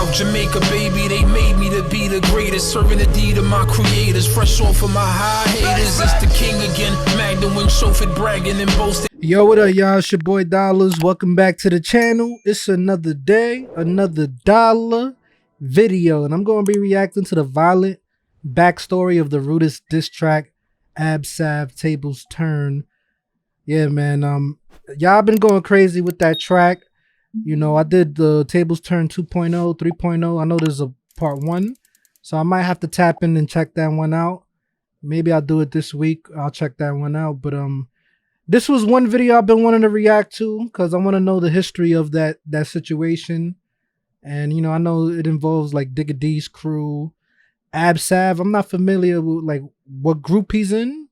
South Jamaica, baby, they made me to be the greatest. Serving the deed of my creators, fresh off of my high haters. It's the king again, Magda Wing, Shofit bragging and boasting. Yo, what up, y'all? It's your boy Dollars. Welcome back to the channel. It's another day, another dollar video, and I'm going to be reacting to the violent backstory of the Rudest diss track, Abzsav, Tables Turn. Yeah, man. Y'all been going crazy with that track. You know, I did the Tables Turn 2.0, 3.0. I know there's a part 1, so I might have to tap in and check that one out. Maybe I'll do it this week. I'll check that one out. But this was one video I've been wanting to react to because I want to know the history of that situation. And, you know, I know it involves like Digga D's crew, Abzsav. I'm not familiar with like what group he's in.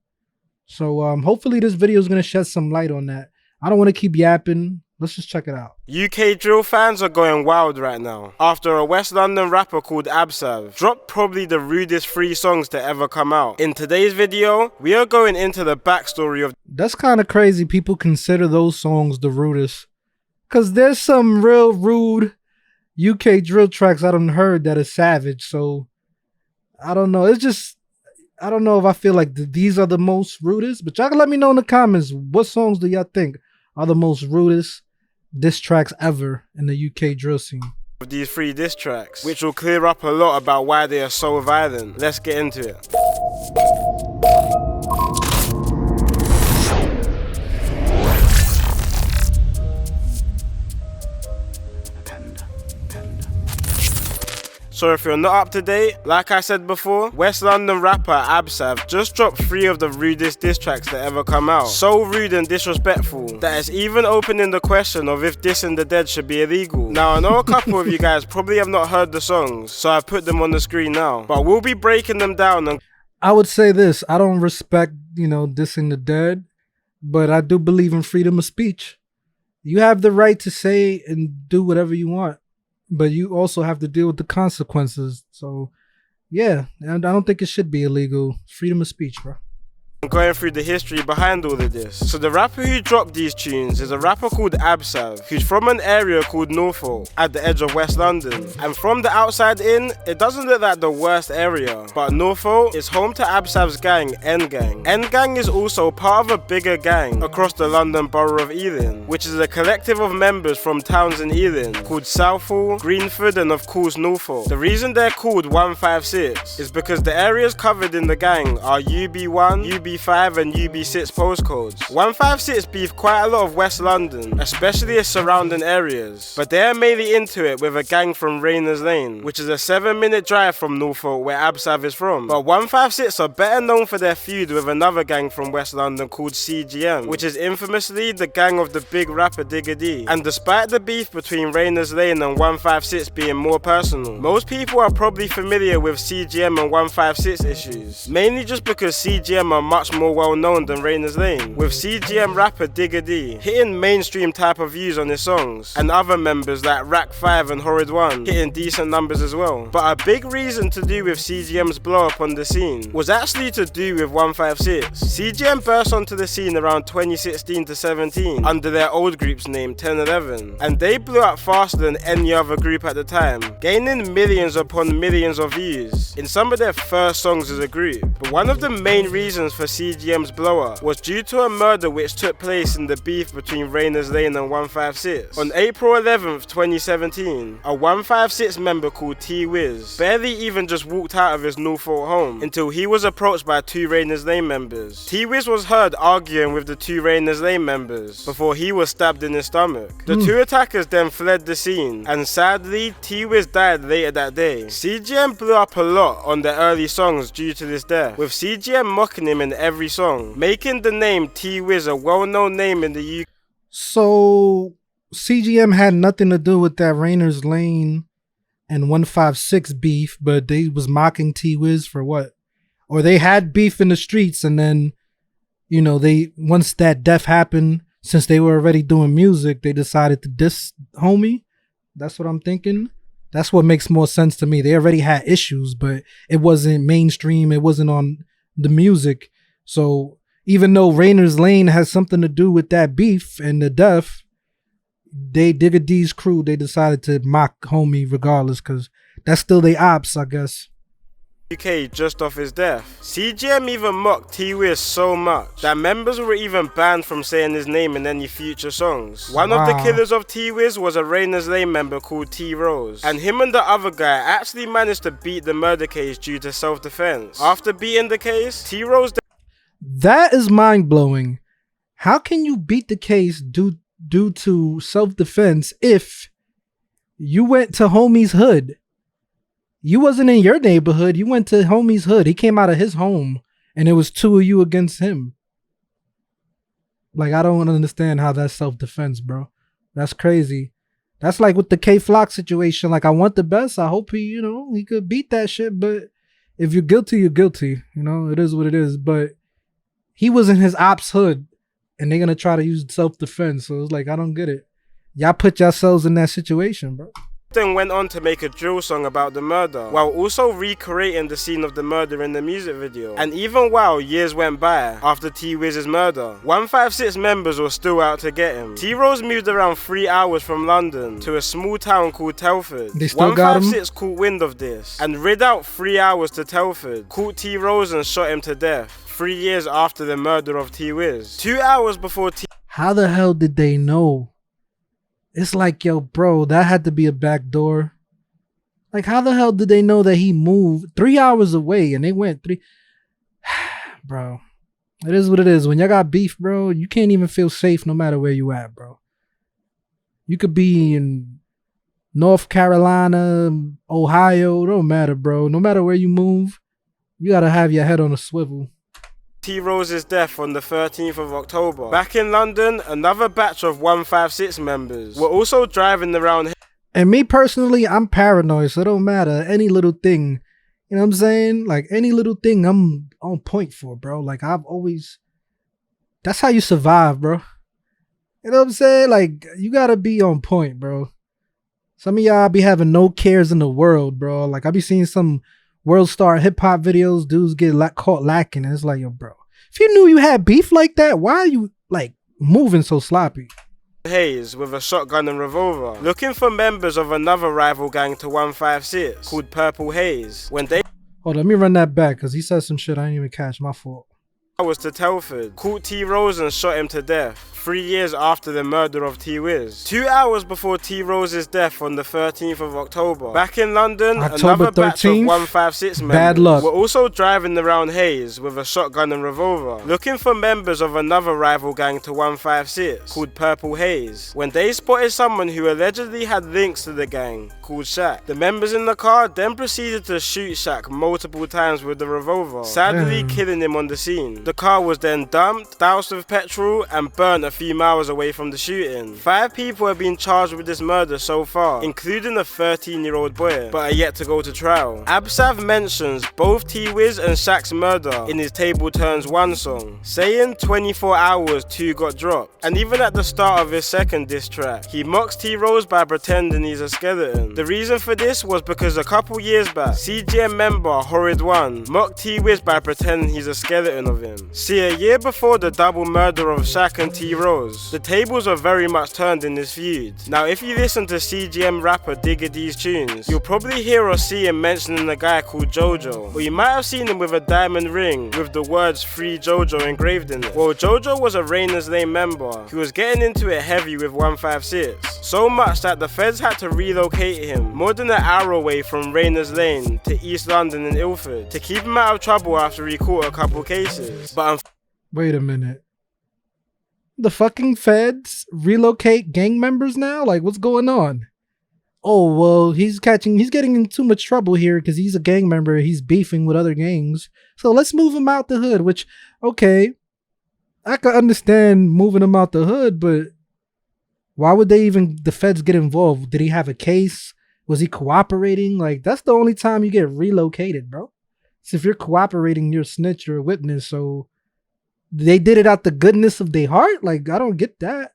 So hopefully this video is going to shed some light on that. I don't want to keep yapping. Let's just check it out. UK drill fans are going wild right now after a West London rapper called Abzsav dropped probably the rudest 3 songs to ever come out. In today's video, we are going into the backstory of... That's kind of crazy people consider those songs the rudest. Because there's some real rude UK drill tracks I done heard that are savage. So, I don't know. It's just... I don't know if I feel like these are the most rudest. But y'all can let me know in the comments. What songs do y'all think are the most rudest diss tracks ever in the UK drill scene? These 3 diss tracks, which will clear up a lot about why they are so violent. Let's get into it. So if you're not up to date, like I said before, West London rapper Abzsav just dropped 3 of the rudest diss tracks that ever come out. So rude and disrespectful that it's even opening the question of if dissing the dead should be illegal. Now I know a couple of you guys probably have not heard the songs, so I've put them on the screen now. But we'll be breaking them down and... I would say this, I don't respect, you know, dissing the dead, but I do believe in freedom of speech. You have the right to say and do whatever you want, but you also have to deal with the consequences. So, yeah, and I don't think it should be illegal. Freedom of speech, bro. Going through the history behind all of this. So the rapper who dropped these tunes is a rapper called Abzsav, who's from an area called Norfolk, at the edge of West London. And from the outside in, it doesn't look like the worst area, but Norfolk is home to Abzav's gang, N Gang. N Gang is also part of a bigger gang across the London borough of Ealing, which is a collective of members from towns in Ealing called Southall, Greenford, and of course Norfolk. The reason they're called 156 is because the areas covered in the gang are UB1, UB5 and UB6 postcodes. 156 beef quite a lot of West London, especially its surrounding areas, but they are mainly into it with a gang from Rayners Lane, which is a 7-minute drive from Norfolk where Abzsav is from. But 156 are better known for their feud with another gang from West London called CGM, which is infamously the gang of the big rapper Digga D. And despite the beef between Rayners Lane and 156 being more personal, most people are probably familiar with CGM and 156 issues, mainly just because CGM are much more well known than Rayners Lane, with CGM rapper Digga D hitting mainstream type of views on his songs, and other members like Rack 5 and Horrid 1 hitting decent numbers as well. But a big reason to do with CGM's blow up on the scene was actually to do with 156. CGM burst onto the scene around 2016 to 17 under their old group's name 1011, and they blew up faster than any other group at the time, gaining millions upon millions of views in some of their first songs as a group. But one of the main reasons for CGM's blow-up was due to a murder which took place in the beef between Rayners Lane and 156. On April 11th, 2017, a 156 member called T-Wiz barely even just walked out of his Norfolk home until he was approached by 2 Rayners Lane members. T-Wiz was heard arguing with the 2 Rayners Lane members before he was stabbed in his stomach. The 2 attackers then fled the scene, and sadly, T-Wiz died later that day. CGM blew up a lot on their early songs due to this death, with CGM mocking him in every song, making the name T-Wiz a well-known name in the UK. So CGM had nothing to do with that Rayners Lane and 156 beef, but they was mocking T-Wiz for what? Or they had beef in the streets, and then, you know, they, once that death happened, since they were already doing music, they decided to diss homie. That's what I'm thinking. That's what makes more sense to me. They already had issues, but it wasn't mainstream. It wasn't on the music. So even though Rayners Lane has something to do with that beef and the death, Digga D's crew, they decided to mock homie regardless, because that's still they ops, I guess. UK just off his death. CGM even mocked T-Wiz so much that members were even banned from saying his name in any future songs. One of the killers of T-Wiz was a Rainers Lane member called T-Rose, and him and the other guy actually managed to beat the murder case due to self-defense. After beating the case, T-Rose... That is mind-blowing. How can you beat the case due to self-defense if you went to homie's hood? You wasn't in your neighborhood. You went to homie's hood. He came out of his home, and it was two of you against him. Like, I don't understand how that's self-defense, bro. That's crazy. That's like with the K-Flock situation. Like, I want the best. I hope he could beat that shit. But if you're guilty, you're guilty. It is what it is. But he was in his ops hood, and they're going to try to use self-defense. So it's like, I don't get it. Y'all put yourselves in that situation, bro. Then went on to make a drill song about the murder, while also recreating the scene of the murder in the music video. And even while years went by after T-Wiz's murder, 156 members were still out to get him. T-Rose moved around 3 hours from London to a small town called Telford. They still got him? 156 caught wind of this and rid out 3 hours to Telford, caught T-Rose and shot him to death 3 years after the murder of T-Wiz. 2 hours before How the hell did they know? It's like, yo, bro, that had to be a back door. Like, how the hell did they know that he moved 3 hours away and they went 3? Bro, it is what it is. When y'all got beef, bro, you can't even feel safe no matter where you at, bro. You could be in North Carolina, Ohio, don't matter, bro. No matter where you move, you gotta have your head on a swivel. T-Rose's death on the 13th of October. Back in London, another batch of 156 members were also driving around. And me personally, I'm paranoid, so it don't matter. Any little thing, you know what I'm saying? Like, any little thing I'm on point for, bro. Like, I've always... That's how you survive, bro. You know what I'm saying? Like, you gotta be on point, bro. Some of y'all be having no cares in the world, bro. Like, I be seeing some world star hip-hop videos, dudes get caught lacking, and it's like, yo, bro, if you knew you had beef like that, why are you, like, moving so sloppy? Hayes with a shotgun and revolver, looking for members of another rival gang to 156 called Purple Haze. When they... Hold on, let me run that back, because he said some shit I didn't even catch. My fault. Was to Telford, caught T-Rose and shot him to death 3 years after the murder of T-Wiz. 2 hours before T-Rose's death on the 13th of October. Back in London, October another batch of 156 members were also driving around Hayes with a shotgun and revolver, looking for members of another rival gang to 156 called Purple Haze. When they spotted someone who allegedly had links to the gang called Shaq, the members in the car then proceeded to shoot Shaq multiple times with the revolver, sadly killing him on the scene. The car was then dumped, doused with petrol, and burnt a few miles away from the shooting. 5 people have been charged with this murder so far, including a 13-year-old boy, but are yet to go to trial. Abzsav mentions both T-Wiz and Shaq's murder in his Table Turns 1 song, saying 24 hours 2 got dropped. And even at the start of his second diss track, he mocks T-Rose by pretending he's a skeleton. The reason for this was because a couple years back, CGM member Horrid One mocked T-Wiz by pretending he's a skeleton of him. See, a year before the double murder of Shaq and T-Rose, the tables were very much turned in this feud. Now, if you listen to CGM rapper Digga D's tunes, you'll probably hear or see him mentioning a guy called Jojo, or you might have seen him with a diamond ring with the words Free Jojo engraved in it. Well, Jojo was a Rainers Lane member who was getting into it heavy with 156, so much that the feds had to relocate him more than an hour away from Rainers Lane to East London and Ilford to keep him out of trouble after he caught a couple cases. But wait a minute. The fucking feds relocate gang members now? Like, what's going on? Oh, well, he's getting in too much trouble here because he's a gang member. He's beefing with other gangs. So let's move him out the hood, which, okay, I could understand moving him out the hood, but why would the feds get involved? Did he have a case? Was he cooperating? Like, that's the only time you get relocated, bro. So if you're cooperating, you're a snitch or a witness. So they did it out the goodness of their heart? Like, I don't get that.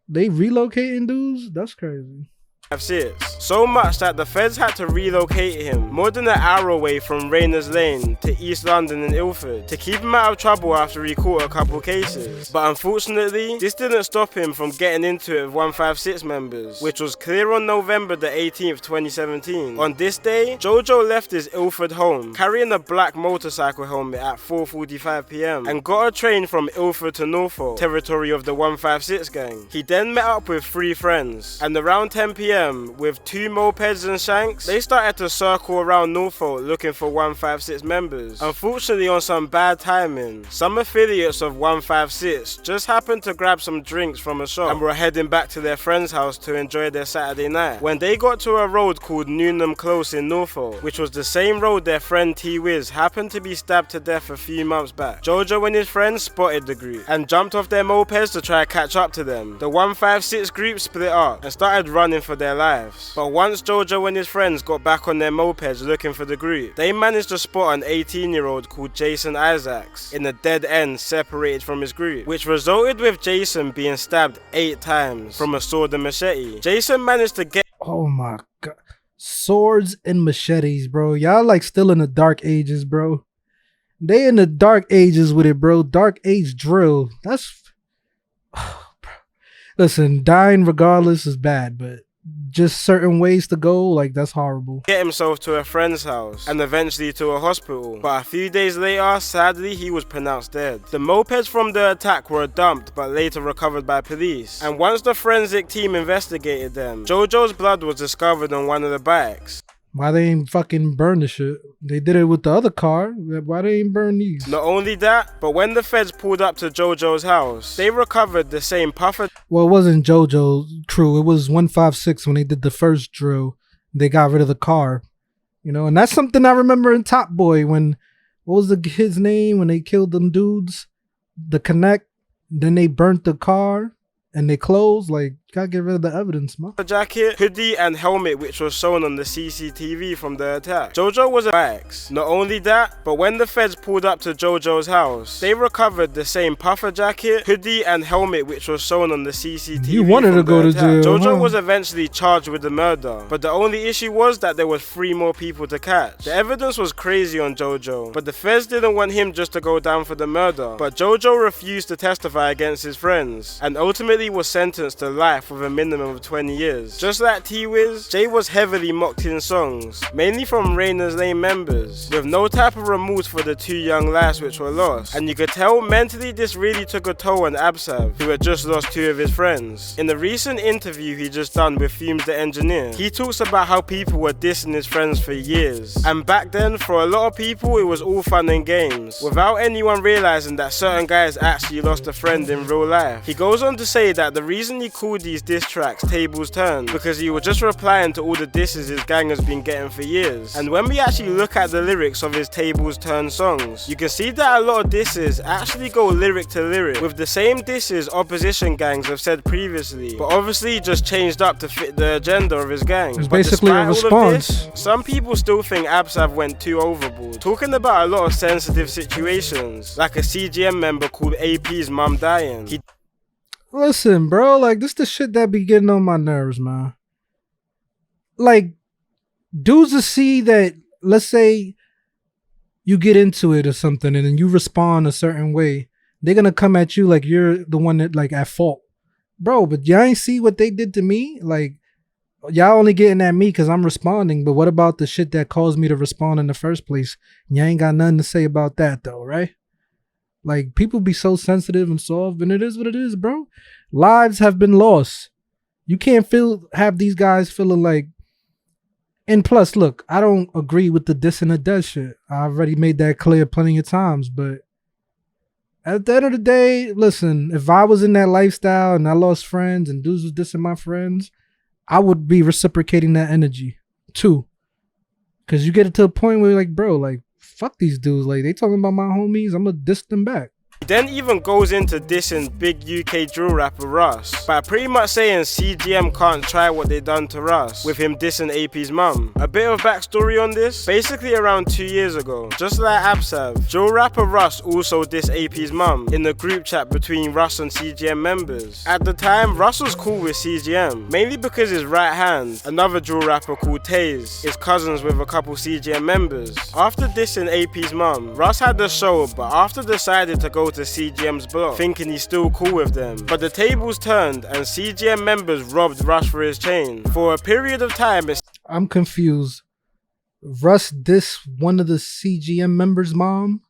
They relocating dudes? That's crazy. 156. So much that the feds had to relocate him more than an hour away from Rayners Lane to East London and Ilford to keep him out of trouble after he caught a couple cases. But unfortunately, this didn't stop him from getting into it with 156 members, which was clear on November the 18th, 2017. On this day, Jojo left his Ilford home carrying a black motorcycle helmet at 4:45 PM and got a train from Ilford to Norfolk, territory of the 156 gang. He then met up with 3 friends, and around 10 PM, with 2 mopeds and shanks, they started to circle around Norfolk looking for 156 members. Unfortunately, on some bad timing, some affiliates of 156 just happened to grab some drinks from a shop and were heading back to their friend's house to enjoy their Saturday night. When they got to a road called Newnham Close in Norfolk, which was the same road their friend T-Wiz happened to be stabbed to death a few months back, Jojo and his friends spotted the group and jumped off their mopeds to try to catch up to them. The 156 group split up and started running for their lives. But once Jojo and his friends got back on their mopeds looking for the group, they managed to spot an 18-year-old called Jason Isaacs in a dead end separated from his group, which resulted with Jason being stabbed 8 times from a sword and machete. Jason managed to get— Oh my god. Swords and machetes, bro. Y'all like still in the dark ages, bro. They in the dark ages with it, bro. Dark age drill. That's listen, dying regardless is bad, but just certain ways to go, like, that's horrible. Get himself to a friend's house and eventually to a hospital, but a few days later, sadly, he was pronounced dead. The mopeds from the attack were dumped but later recovered by police, and once the forensic team investigated them, Jojo's blood was discovered on one of the bikes. Why they ain't fucking burn the shit? They did it with the other car. Why they ain't burn these? Not only that, but when the feds pulled up to Jojo's house, they recovered the same puffer— Well, it wasn't Jojo's crew. It was 156 when they did the first drill. They got rid of the car. You know, and that's something I remember in Top Boy when, what was his name? When they killed them dudes? The Connect. Then they burnt the car and they closed. Like, gotta get rid of the evidence, man. jacket, hoodie, and helmet which was shown on the CCTV from the attack. Jojo was a bikes. Not only that, but when the feds pulled up to Jojo's house, they recovered the same puffer jacket, hoodie, and helmet which was shown on the CCTV. You wanted to go to jail. Jojo was eventually charged with the murder, but the only issue was that there was 3 more people to catch. The evidence was crazy on Jojo, but the feds didn't want him just to go down for the murder. But Jojo refused to testify against his friends, and ultimately was sentenced to life with a minimum of 20 years. Just like T-Wiz, Jay was heavily mocked in songs, mainly from Rayners Lane members, with no type of remorse for the 2 young lives which were lost. And you could tell mentally this really took a toll on Abzsav, who had just lost 2 of his friends. In the recent interview he just done with Fumes the Engineer, he talks about how people were dissing his friends for years. And back then, for a lot of people, it was all fun and games, without anyone realizing that certain guys actually lost a friend in real life. He goes on to say that the reason he called these diss tracks Tables Turn, because he was just replying to all the disses his gang has been getting for years. And when we actually look at the lyrics of his Tables Turn songs, you can see that a lot of disses actually go lyric to lyric with the same disses opposition gangs have said previously, but obviously just changed up to fit the agenda of his gang. It's basically a response. Some people still think Abzsav went too overboard, talking about a lot of sensitive situations, like a CGM member called AP's mum dying. Listen, bro, like, this the shit that be getting on my nerves, man. Like, dudes will see that, let's say you get into it or something and then you respond a certain way, they're gonna come at you like you're the one that, like, at fault. Bro, but y'all ain't see what they did to me? Like, y'all only getting at me because I'm responding, but what about the shit that caused me to respond in the first place? Y'all ain't got nothing to say about that, though, right? Like, people be so sensitive and soft, and it is what it is, bro. Lives have been lost. You can't have these guys feeling like... And plus, look, I don't agree with the diss and the death shit. I already made that clear plenty of times, but at the end of the day, listen, if I was in that lifestyle and I lost friends and dudes was dissing my friends, I would be reciprocating that energy, too. Because you get it to a point where you're like, bro, like, fuck these dudes. Like, they talking about my homies, I'm gonna diss them back. He then even goes into dissing big UK drill rapper Russ by pretty much saying CGM can't try what they done to Russ, with him dissing AP's mum. A bit of backstory on this: basically around 2 years ago, just like Abzsav, drill rapper Russ also dissed AP's mum in the group chat between Russ and CGM members. At the time, Russ was cool with CGM, mainly because his right hand, another drill rapper called Taze, is cousins with a couple CGM members. After dissing AP's mum, Russ had the show, but after decided to go to CGM's block, thinking he's still cool with them. But the tables turned and CGM members robbed Russ for his chain. For a period of time, I'm confused. Russ dissed one of the CGM members' mom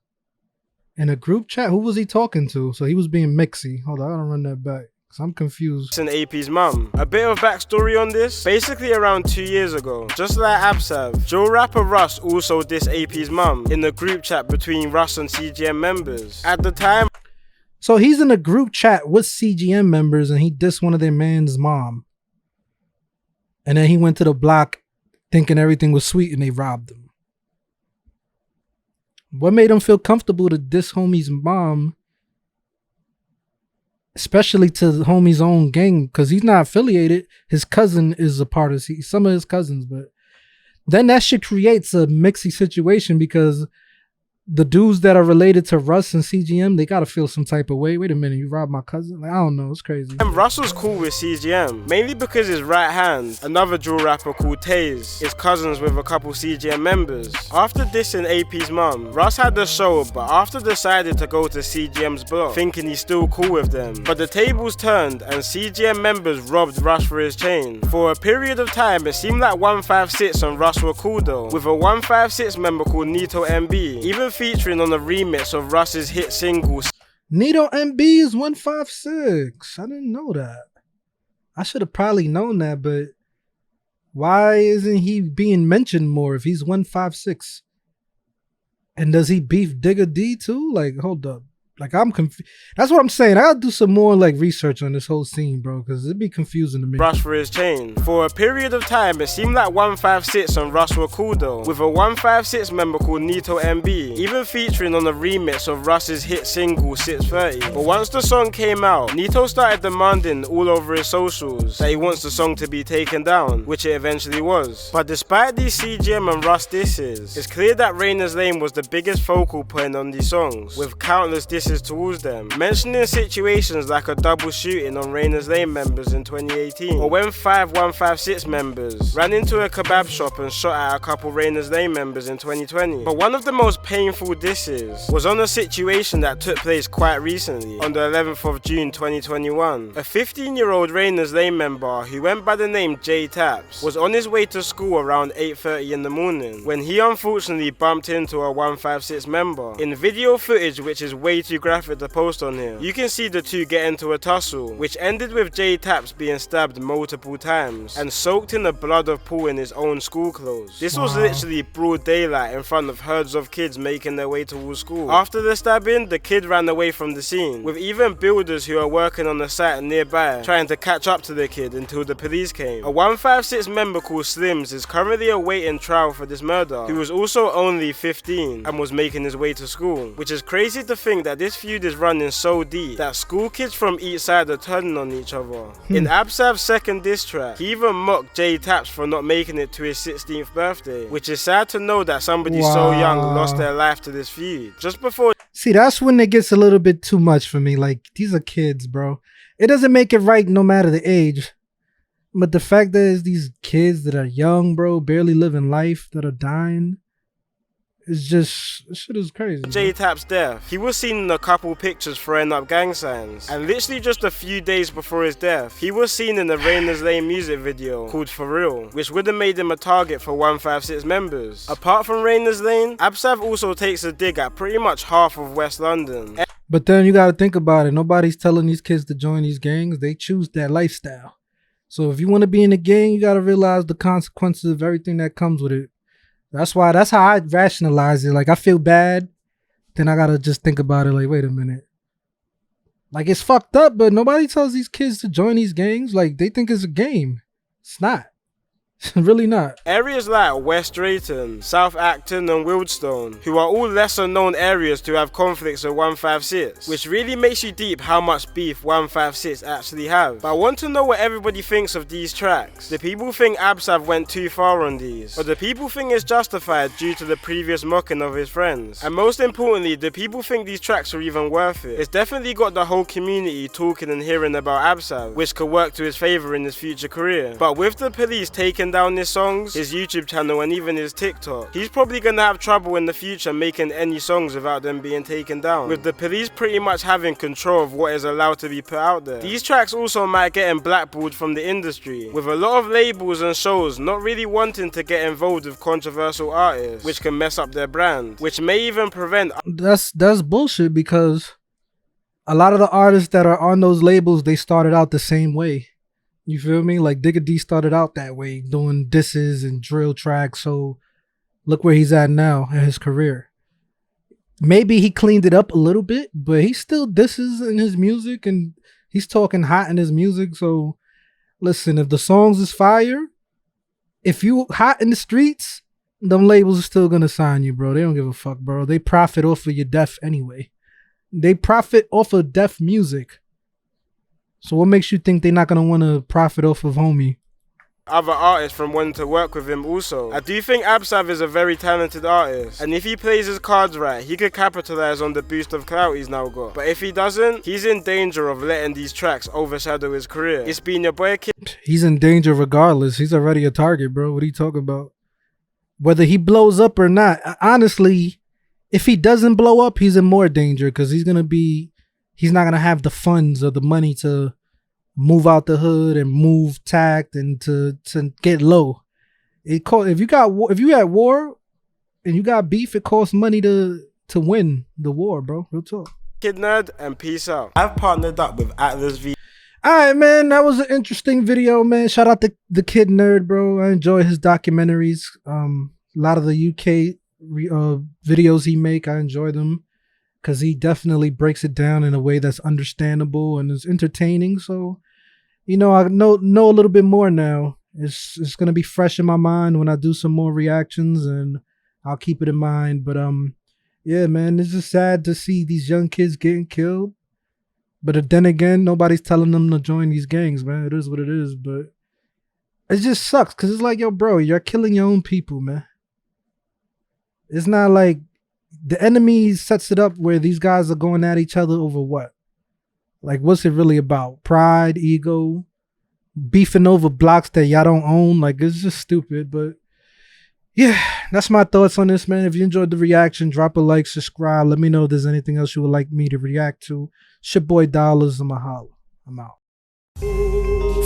in a group chat? Who was he talking to? So he was being mixy. Hold on, I gotta run that back. I'm confused. And AP's mum. A bit of backstory on this: basically around 2 years ago, just like Abzsav, drill rapper Russ also dissed AP's mum in the group chat between Russ and CGM members. At the time, so he's in a group chat with CGM members and he dissed one of their man's mom. And then he went to the block thinking everything was sweet and they robbed him. What made him feel comfortable to diss homie's mom? Especially to the homie's own gang, because he's not affiliated. His cousin is a part of some of his cousins, but then that shit creates a mixy situation because the dudes that are related to Russ and CGM, they gotta feel some type of way. Wait a minute, you robbed my cousin? Like, I don't know, it's crazy. And Russ was cool with CGM, mainly because his right hand, another drill rapper called Taze, is cousins with a couple CGM members. After dissing AP's mum, Russ had the show, but after decided to go to CGM's block, thinking he's still cool with them. But the tables turned and CGM members robbed Russ for his chain. For a period of time, it seemed like 156 and Russ were cool though, with a 156 member called Nito MB, even featuring on a remix of Russ's hit single. Nito MB is 156. I didn't know that. I should have probably known that, but why isn't he being mentioned more if he's 156? And does he beef Digga D too? Like, hold up. Like, I'm confused. That's what I'm saying. I gotta do some more like research on this whole scene, bro, because it'd be confusing to me. Russ for his chain. For a period of time, it seemed like 156 and Russ were cool though, with a 156 member called Nito MB, even featuring on a remix of Russ's hit single 630. But once the song came out, Nito started demanding all over his socials that he wants the song to be taken down, which it eventually was. But despite these CGM and Russ disses, it's clear that Rainer's Lane was the biggest focal point on these songs, with countless disses towards them, mentioning situations like a double shooting on Rainer's Lane members in 2018, or when 5156 members ran into a kebab shop and shot at a couple Rainer's Lane members in 2020. But one of the most painful disses was on a situation that took place quite recently, on the 11th of June 2021. A 15-year-old Rainer's Lane member who went by the name J Taps was on his way to school around 8:30 in the morning when he unfortunately bumped into a 156 member. In video footage, which is way too graphic to post on here, you can see the two get into a tussle, which ended with J Taps being stabbed multiple times and soaked in the blood of Paul in his own school clothes. This was literally broad daylight in front of herds of kids making their way towards school. After the stabbing, the kid ran away from the scene, with even builders who are working on the site nearby trying to catch up to the kid until the police came. A 156 member called Slims is currently awaiting trial for this murder, who was also only 15 and was making his way to school, which is crazy to think that this feud is running so deep that school kids from each side are turning on each other. In Abzav's second diss track, he even mocked J Taps for not making it to his 16th birthday, which is sad to know that somebody so young lost their life to this feud. Just before... See, that's when it gets a little bit too much for me. Like, these are kids, bro. It doesn't make it right no matter the age. But the fact that it's these kids that are young, bro, barely living life, that are dying, it's just, this shit is crazy. J Tap's death, he was seen in a couple pictures throwing up gang signs, and literally just a few days before his death, he was seen in the Rainer's Lane music video called For Real, which would have made him a target for 156 members. Apart from Rainer's Lane, Abzsav also takes a dig at pretty much half of West London. But then you gotta think about it, nobody's telling these kids to join these gangs, they choose that lifestyle. So if you want to be in a gang, you gotta realize the consequences of everything that comes with it. That's how I rationalize it. Like, I feel bad, then I gotta just think about it like, wait a minute. Like, it's fucked up, but nobody tells these kids to join these gangs. Like, they think it's a game. It's not. Really not. Areas like West Drayton, South Acton and Wildstone, who are all lesser known areas to have conflicts with 156, which really makes you deep how much beef 156 actually have. But I want to know what everybody thinks of these tracks. Do people think Abzsav went too far on these? Or do people think it's justified due to the previous mocking of his friends? And most importantly, do people think these tracks are even worth it? It's definitely got the whole community talking and hearing about Abzsav, which could work to his favour in his future career. But with the police taking down his songs, his YouTube channel and even his TikTok, he's probably gonna have trouble in the future making any songs without them being taken down, with the police pretty much having control of what is allowed to be put out there. These tracks also might get him blackballed from the industry, with a lot of labels and shows not really wanting to get involved with controversial artists, which can mess up their brand, which may even prevent. That's bullshit, because a lot of the artists that are on those labels, they started out the same way. You feel me? Like Digga D started out that way, doing disses and drill tracks. So look where he's at now in his career. Maybe he cleaned it up a little bit, but he still disses in his music and he's talking hot in his music. So listen, if the songs is fire, if you hot in the streets, them labels are still gonna sign you, bro. They don't give a fuck, bro. They profit off of your death anyway. They profit off of deaf music. So what makes you think they're not going to want to profit off of homie? Other artists from wanting to work with him also. I do think Abzsav is a very talented artist, and if he plays his cards right, he could capitalize on the boost of clout he's now got. But if he doesn't, he's in danger of letting these tracks overshadow his career. It's been your boy Kid. He's in danger regardless. He's already a target, bro. What are you talking about? Whether he blows up or not, honestly, if he doesn't blow up, he's in more danger, because he's not going to have the funds or the money to move out the hood and move tact and to get low. If you at war and you got beef, it costs money to win the war, bro. Real talk. Kid Nerd, and peace out. I've partnered up with Atlas V. Alright, man, that was an interesting video, man. Shout out to the Kid Nerd, bro. I enjoy his documentaries. A lot of the UK videos he make, I enjoy them, because he definitely breaks it down in a way that's understandable and is entertaining. So, you know, I know a little bit more now. It's gonna be fresh in my mind when I do some more reactions, and I'll keep it in mind. But yeah, man, it's just sad to see these young kids getting killed. But then again, nobody's telling them to join these gangs, man. It is what it is. But it just sucks, because it's like, yo, bro, you're killing your own people, man. It's not like the enemy sets it up where these guys are going at each other over what? Like, what's it really about? Pride, ego, beefing over blocks that y'all don't own? Like, it's just stupid. But yeah, that's my thoughts on this, man. If you enjoyed the reaction, drop a like, subscribe. Let me know if there's anything else you would like me to react to. It's your boy Dollars. I'm out.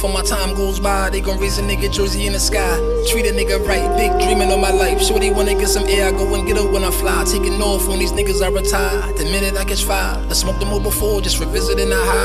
For my time goes by, they gon' raise a nigga jersey in the sky. Treat a nigga right, big dreaming on my life. Shorty wanna get some air, I go and get her when I fly. Taking off on these niggas I retire. The minute I catch fire, I smoked them all before, just revisiting the high.